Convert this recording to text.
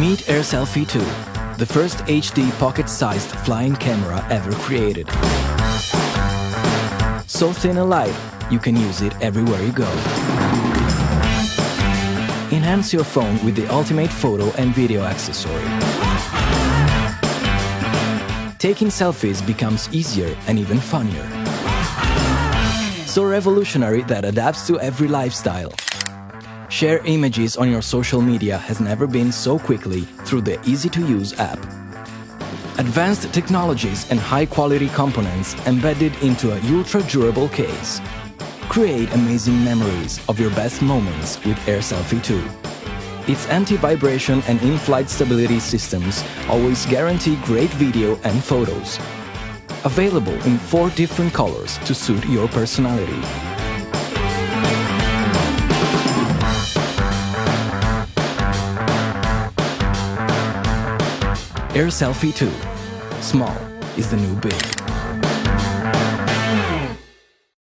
Meet Air Selfie 2, the first HD pocket-sized flying camera ever created. So thin and light, you can use it everywhere you go. Enhance your phone with the ultimate photo and video accessory. Taking selfies becomes easier and even funnier. So revolutionary that adapts to every lifestyle. Share images on your social media has never been so quickly through the easy-to-use app. Advanced technologies and high-quality components embedded into a ultra-durable case. Create amazing memories of your best moments with Air Selfie 2. Its anti-vibration and in-flight stability systems always guarantee great video and photos. Available in 4 different colors to suit your personality. Air Selfie 2. Small is the new big.